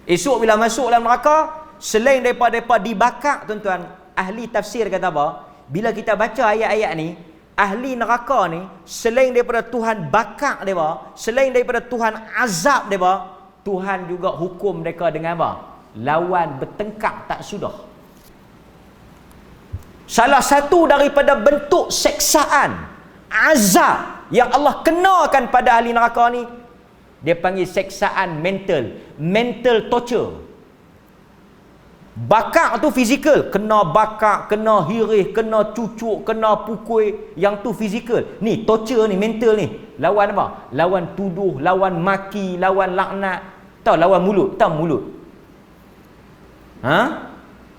Esok bila masuk dalam neraka, selain daripada dibakar, tuan-tuan, ahli tafsir kata apa? Bila kita baca ayat-ayat ni, ahli neraka ni, selain daripada Tuhan bakar mereka, selain daripada Tuhan azab mereka, Tuhan juga hukum mereka dengan apa? Lawan bertengkar tak sudah. Salah satu daripada bentuk seksaan, azab yang Allah kenakan pada ahli neraka ni, dia panggil seksaan mental torture. Bakar tu fizikal, kena bakar, kena hirih, kena cucuk, kena pukul, yang tu fizikal. Ni torture ni, mental ni. Lawan apa? Lawan tuduh, lawan maki, lawan laknat. Tahu lawan mulut, tahu mulut.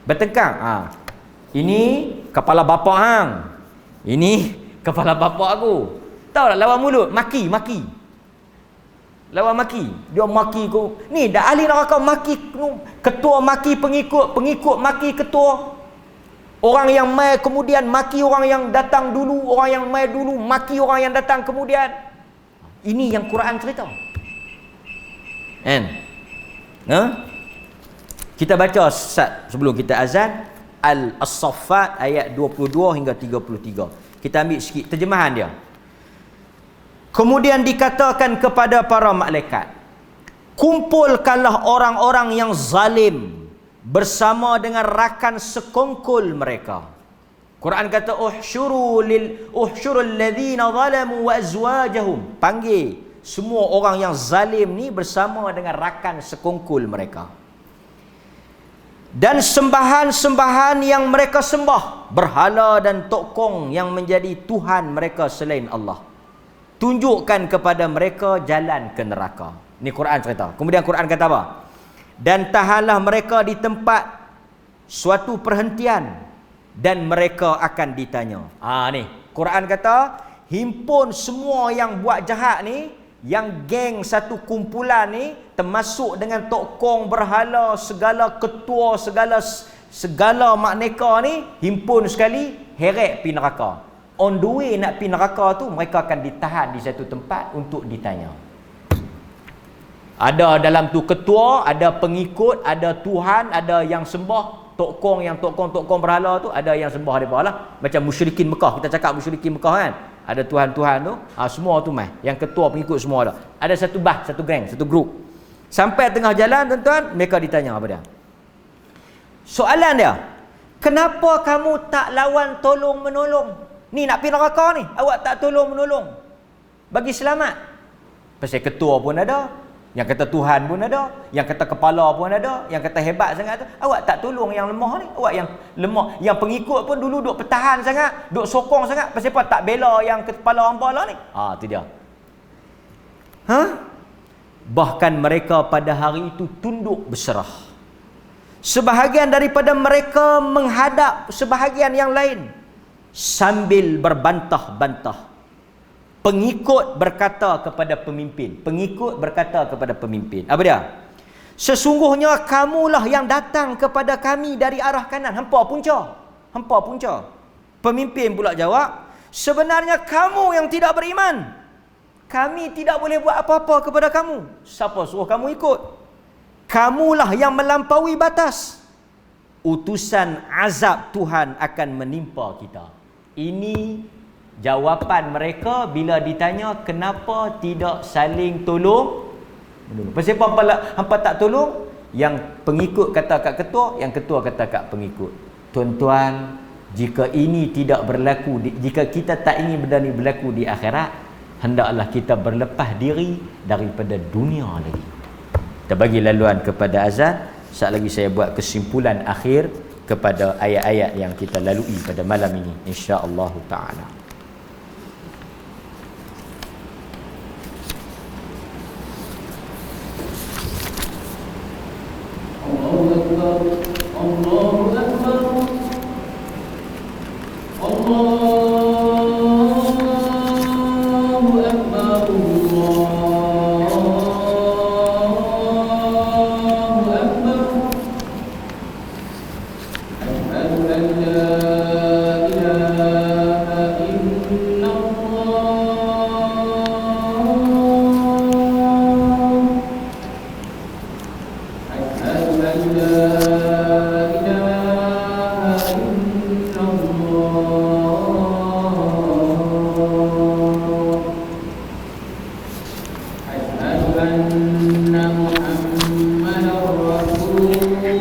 Bertengkar. Ini kepala bapa hang. Ini kepala bapa aku. Tahu tak lawan mulut, maki. Lawan maki. Dia maki ku. Ni dah ahli neraka maki ketua, maki pengikut, pengikut maki ketua. Orang yang mai kemudian maki orang yang datang dulu, orang yang mai dulu maki orang yang datang kemudian. Ini yang Quran cerita. Kan? Kita baca sebelum kita azan As-Saffat ayat 22 hingga 33. Kita ambil sikit terjemahan dia. Kemudian dikatakan kepada para malaikat, kumpulkanlah orang-orang yang zalim bersama dengan rakan sekongkol mereka. Quran kata uhsyurul ladzina zalamu wa azwajahum. Panggil semua orang yang zalim ni bersama dengan rakan sekongkol mereka. Dan sembahan-sembahan yang mereka sembah, berhala dan tokong yang menjadi Tuhan mereka selain Allah. Tunjukkan kepada mereka jalan ke neraka. Ni Quran cerita. Kemudian Quran kata apa? Dan tahanlah mereka di tempat suatu perhentian dan mereka akan ditanya. Ni Quran kata, himpun semua yang buat jahat ni, yang geng satu kumpulan ni, termasuk dengan tokong, berhala, segala ketua, segala makneka ni, himpun sekali, heret pi neraka. On the way nak pergi neraka tu, mereka akan ditahan di satu tempat untuk ditanya. Ada dalam tu ketua, ada pengikut, ada Tuhan, ada yang sembah tokong, yang tokong berhala tu, ada yang sembah depa lah. Macam musyrikin Mekah, kita cakap musyrikin Mekah kan. Ada Tuhan-Tuhan tu, semua tu mai. Yang ketua, pengikut semua ada. Ada satu satu geng, satu grup. Sampai tengah jalan, tuan-tuan, mereka ditanya apa dia? Soalan dia, kenapa kamu tak lawan tolong menolong? Ni nak pergi neraka ni, awak tak tolong menolong bagi selamat. Pasal ketua pun ada, yang kata Tuhan pun ada, yang kata kepala pun ada, yang kata hebat sangat tu, awak tak tolong yang lemah ni. Awak yang lemah, yang pengikut pun dulu duk pertahan sangat, duk sokong sangat, pasal apa tak bela yang kepala hangpa lah ni. Tu dia. Bahkan mereka pada hari itu tunduk berserah. Sebahagian daripada mereka menghadap sebahagian yang lain sambil berbantah-bantah. Pengikut berkata kepada pemimpin. Apa dia? Sesungguhnya kamulah yang datang kepada kami dari arah kanan. Hampa punca. Pemimpin pula jawab, sebenarnya kamu yang tidak beriman. Kami tidak boleh buat apa-apa kepada kamu. Siapa suruh kamu ikut? Kamulah yang melampaui batas. Utusan azab Tuhan akan menimpa kita. Ini jawapan mereka bila ditanya kenapa tidak saling tolong menolong. Pasal apa hampa tak tolong? Yang pengikut kata kat ketua, yang ketua kata kat pengikut. Tuan-tuan, jika ini tidak berlaku, jika kita tak ingin benda ni berlaku di akhirat, hendaklah kita berlepas diri daripada dunia lagi. Kita bagi laluan kepada azan. Sekejap lagi saya buat kesimpulan akhir kepada ayat-ayat yang kita lalui pada malam ini, insya-Allah taala. Allahu Akbar, Allahu Akbar, Allahu Akbar, Allahu Akbar. Asyhadu an la ilaha illallah. Asyhadu an la ilaha illallah. Asyhadu anna Muhammadar Rasulullah.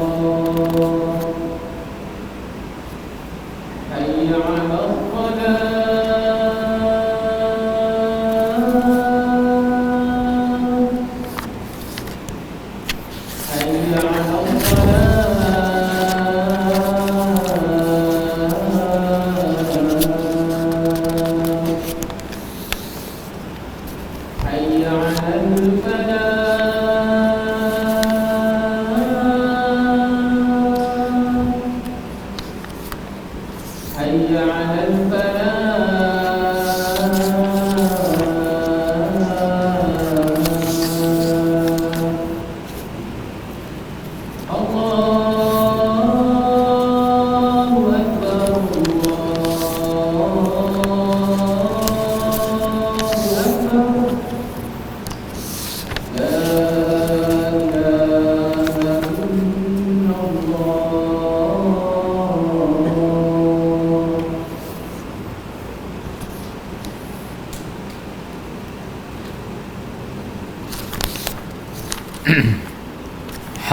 Asyhadu anna Muhammadar Rasulullah. Hayya 'alas salat. Hayya 'alas salat. Hayya 'alal falah. Hayya 'alal falah. Allahu Akbar, Allahu Akbar. La ilaha illallah.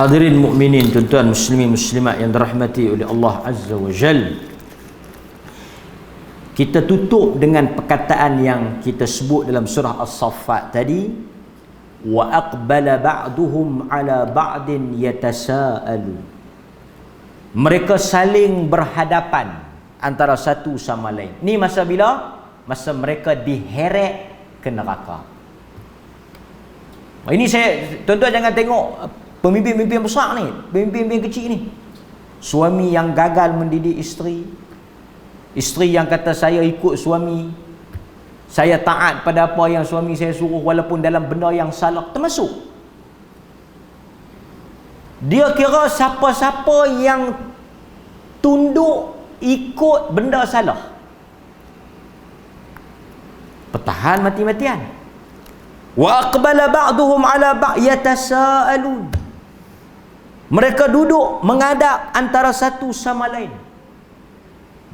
Hadirin mukminin, tuan-tuan muslimin muslimat yang dirahmati oleh Allah Azza wa Jal. Kita tutup dengan perkataan yang kita sebut dalam surah As-Saffat tadi, wa aqbala ba'duhum ala ba'din yatasaalu. Mereka saling berhadapan antara satu sama lain. Ni masa bila? Masa mereka diheret ke neraka. Ini saya, tuan-tuan jangan tengok pemimpin-pemimpin besar ni, pemimpin-pemimpin kecil ni. Suami yang gagal mendidik isteri, isteri yang kata saya ikut suami, saya taat pada apa yang suami saya suruh walaupun dalam benda yang salah, termasuk dia kira siapa-siapa yang tunduk ikut benda salah, pertahan mati-matian. Wa aqbala ba'duhum ala ba'd yatasaalun. Mereka duduk menghadap antara satu sama lain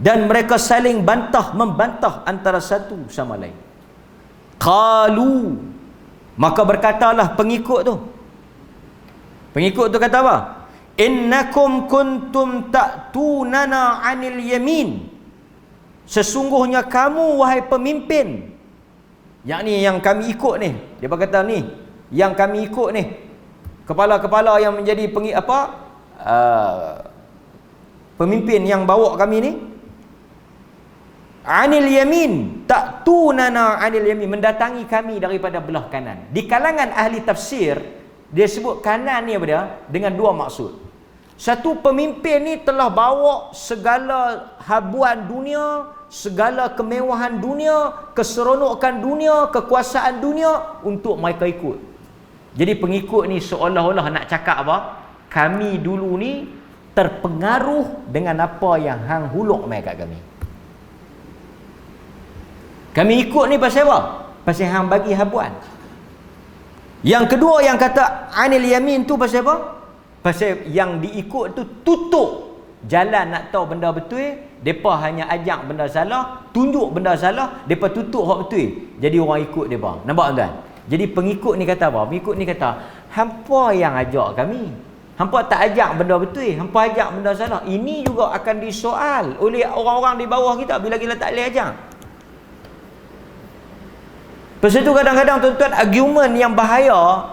dan mereka saling membantah antara satu sama lain. Qalu, maka berkatalah pengikut tu kata apa? Innakum kuntum ta'tunana 'anil yamin. Sesungguhnya kamu wahai pemimpin, yakni yang kami ikut ni, dia berkata ni, yang kami ikut ni, kepala-kepala yang menjadi pemimpin yang bawa kami ni, anil yamin, ta'tunana anil yamin, mendatangi kami daripada belah kanan. Di kalangan ahli tafsir dia sebut kanan ni apa dia? Dengan dua maksud. Satu, pemimpin ni telah bawa segala habuan dunia, segala kemewahan dunia, keseronokan dunia, kekuasaan dunia untuk mereka ikut. Jadi pengikut ni seolah-olah nak cakap apa? Kami dulu ni terpengaruh dengan apa yang hang huluk mai kat kami. Kami ikut ni pasal apa? Pasal hang bagi habuan. Yang kedua yang kata anil yamin tu pasal apa? Pasal yang diikut tu tutup jalan nak tahu benda betul, depa hanya ajak benda salah, tunjuk benda salah, depa tutup hak betul. Jadi orang ikut depa. Nampak tuan? Jadi pengikut ni kata apa? Pengikut ni kata, hampa yang ajak kami. Hampa tak ajak benda betul, hampa ajak benda salah. Ini juga akan disoal oleh orang-orang di bawah kita bila kita tak boleh ajak. Lepas itu kadang-kadang tuan-tuan, argument yang bahaya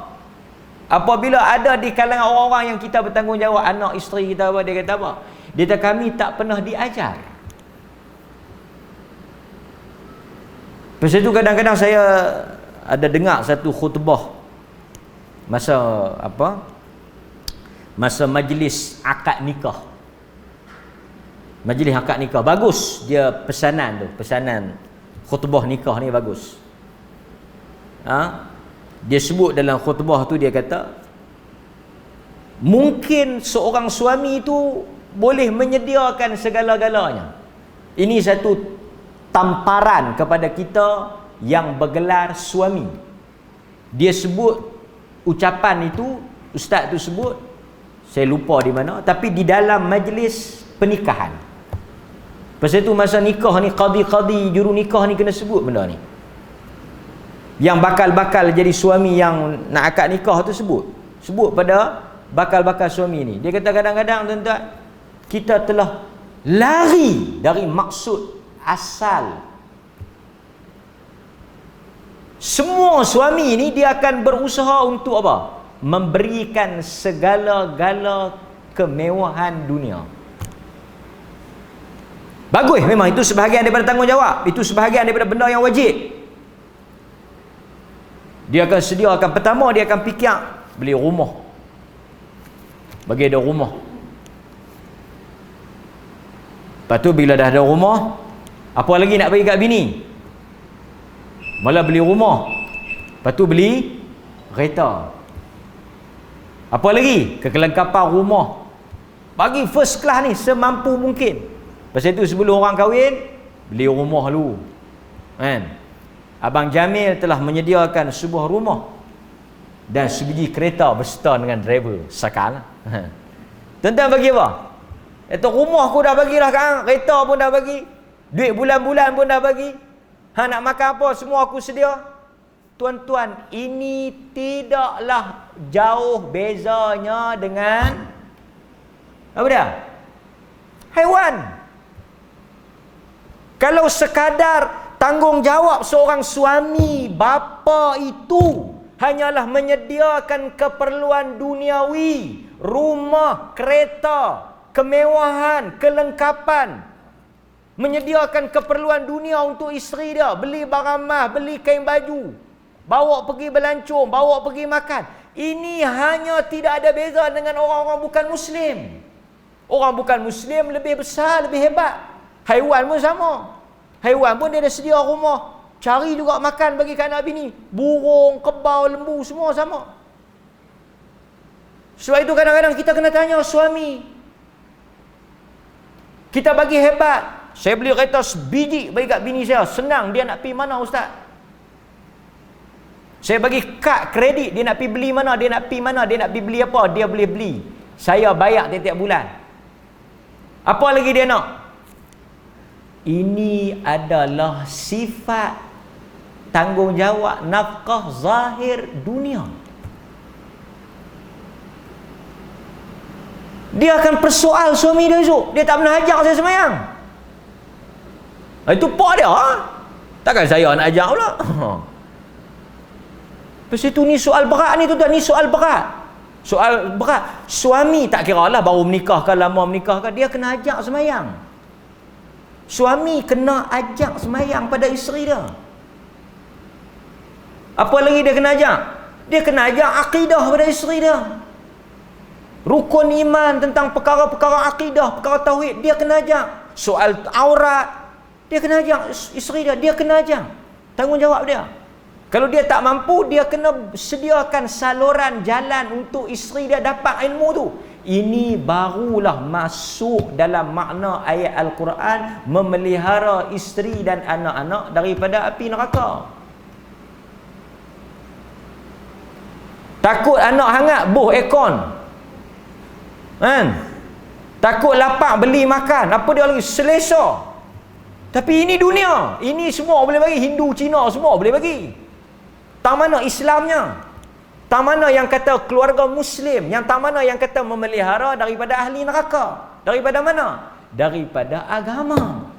apabila ada di kalangan orang-orang yang kita bertanggungjawab, anak isteri kita apa, dia kata apa? Dia kata kami tak pernah diajar. Lepas itu kadang-kadang saya ada dengar satu khutbah masa apa? Masa majlis akad nikah. Majlis akad nikah bagus dia pesanan tu, pesanan khutbah nikah ni bagus. Dia sebut dalam khutbah tu, dia kata mungkin seorang suami itu boleh menyediakan segala-galanya. Ini satu tamparan kepada kita yang bergelar suami. Dia sebut ucapan itu, ustaz tu sebut, saya lupa di mana, tapi di dalam majlis pernikahan. Pasal itu masa nikah ni, qadi-qadi juru nikah ni kena sebut benda ni. Yang bakal-bakal jadi suami yang nak akad nikah tu sebut pada bakal-bakal suami ni. Dia kata kadang-kadang tuan-tuan, kita telah lari dari maksud asal. Semua suami ni dia akan berusaha untuk apa? Memberikan segala-gala kemewahan dunia. Bagus, memang itu sebahagian daripada tanggungjawab, itu sebahagian daripada benda yang wajib. Dia akan sediakan, pertama dia akan fikir beli rumah, bagi ada rumah. Lepas tu bila dah ada rumah, apa lagi nak bagi kat bini? Malah beli rumah, lepas tu beli kereta. Apa lagi? Kekelengkapan rumah, bagi first class ni semampu mungkin. Pasal itu sebelum orang kahwin, beli rumah dulu, kan? Abang Jamil telah menyediakan sebuah rumah dan sebiji kereta berserta dengan driver sekal. Tuan-tuan bagi apa? Itu rumah aku dah bagi dah kan, kereta pun dah bagi, duit bulan-bulan pun dah bagi. Nak makan apa semua aku sedia. Tuan-tuan, ini tidaklah jauh bezanya dengan apa dia? Haiwan. Kalau sekadar tanggungjawab seorang suami, bapa itu hanyalah menyediakan keperluan duniawi, rumah, kereta, kemewahan, kelengkapan, menyediakan keperluan dunia untuk isteri dia, beli barang mah, beli kain baju, bawa pergi belancong, bawa pergi makan. Ini hanya tidak ada beza dengan orang-orang bukan Muslim. Orang bukan Muslim lebih besar, lebih hebat. Haiwan pun sama. Haiwan pun dia ada sedia rumah, cari juga makan bagi kat anak bini. Burung, kebau, lembu, semua sama. Sebab itu kadang-kadang kita kena tanya suami. Kita bagi hebat. Saya beli kereta sebiji bagi kat bini saya. Senang, dia nak pergi mana ustaz? Saya bagi kad kredit, dia nak pergi beli mana, dia nak pergi mana, dia nak pergi beli apa, dia boleh beli. Saya bayar tiap-tiap bulan. Apa lagi dia nak? Ini adalah sifat tanggungjawab nafkah zahir dunia. Dia akan persoal suami dia esok. Dia tak pernah ajak saya semayang. Itu pak dia. Takkan saya nak ajak pula. Lepas itu ni soal berat ni tuan-tuan. Ni soal berat. Soal berat. Suami tak kira lah baru menikah ke, lama menikah ke, dia kena ajak semayang. Suami kena ajak semayang pada isteri dia. Apa lagi dia kena ajak? Dia kena ajak akidah pada isteri dia. Rukun iman tentang perkara-perkara akidah, perkara tauhid, dia kena ajak. Soal aurat, dia kena ajak isteri dia. Dia kena ajak. Tanggungjawab dia. Kalau dia tak mampu, dia kena sediakan saluran jalan untuk isteri dia dapat ilmu tu. Ini barulah masuk dalam makna ayat Al-Quran, memelihara isteri dan anak-anak daripada api neraka. Takut anak hangat, buh aircon. Kan? Takut lapar, beli makan. Apa dia lagi? Selesa. Tapi ini dunia. Ini semua boleh bagi. Hindu, Cina semua boleh bagi. Tang mana Islamnya? Tak mana yang kata keluarga Muslim, yang tak mana yang kata memelihara daripada ahli neraka. Daripada mana? Daripada agama.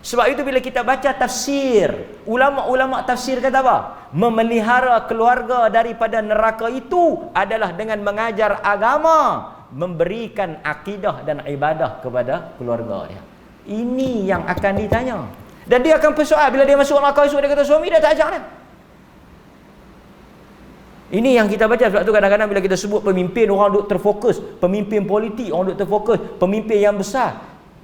Sebab itu bila kita baca tafsir, ulama-ulama tafsir kata apa? Memelihara keluarga daripada neraka itu adalah dengan mengajar agama, memberikan akidah dan ibadah kepada keluarga dia. Ini yang akan ditanya. Dan dia akan persoal bila dia masuk neraka esok, dia kata suami dia tak ajak dia. Ini yang kita baca. Sebab tu kadang-kadang bila kita sebut pemimpin, orang duk terfokus, pemimpin politik orang duk terfokus, pemimpin yang besar.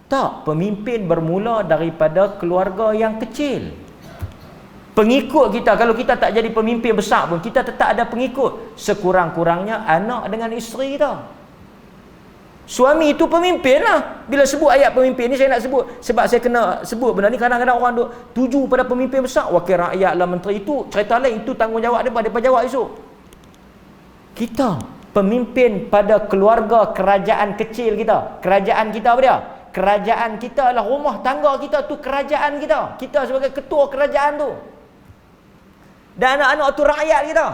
Tak, pemimpin bermula daripada keluarga yang kecil. Pengikut kita, kalau kita tak jadi pemimpin besar pun, kita tetap ada pengikut. Sekurang-kurangnya anak dengan isteri kita. Suami itu pemimpin lah. Bila sebut ayat pemimpin ni, saya nak sebut sebab saya kena sebut benda ni. Kadang-kadang orang duk tuju pada pemimpin besar, wakil rakyat lah, menteri. Itu cerita lain, itu tanggungjawab dia jawab esok. Kita pemimpin pada keluarga kerajaan kecil kita. Kerajaan kita apa dia? Kerajaan kita adalah rumah tangga kita tu, kerajaan kita. Kita sebagai ketua kerajaan tu. Dan anak-anak tu rakyat kita.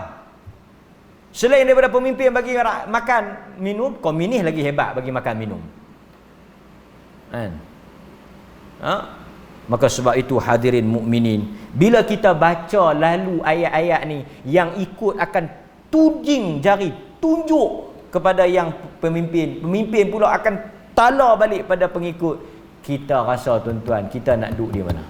Selain daripada pemimpin bagi makan minum, komunis lagi hebat bagi makan minum. Kan? Maka sebab itu hadirin mukminin, bila kita baca lalu ayat-ayat ni, yang ikut akan tuding jari, tunjuk kepada yang pemimpin. Pemimpin pula akan tala balik pada pengikut. Kita rasa tuan-tuan, kita nak duduk di mana?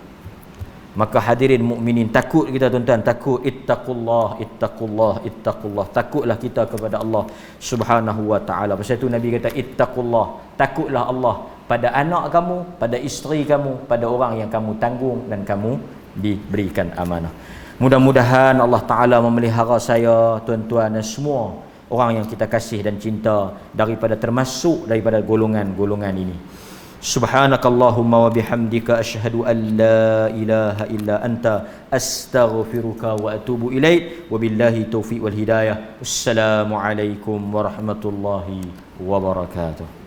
Maka hadirin mukminin, takut kita tuan-tuan, takut. Ittaqullah, ittaqullah, ittaqullah. Takutlah kita kepada Allah Subhanahu wa taala. Pasal itu Nabi kata ittaqullah, takutlah Allah pada anak kamu, pada isteri kamu, pada orang yang kamu tanggung dan kamu diberikan amanah. Mudah-mudahan Allah Ta'ala memelihara saya, tuan-tuan dan semua orang yang kita kasih dan cinta termasuk daripada golongan-golongan ini. Subhanakallahumma wa bihamdika asyhadu an la ilaha illa anta astaghfiruka wa atubu ilaik. Wabillahi taufiq wal hidayah. Wassalamualaikum warahmatullahi wabarakatuh.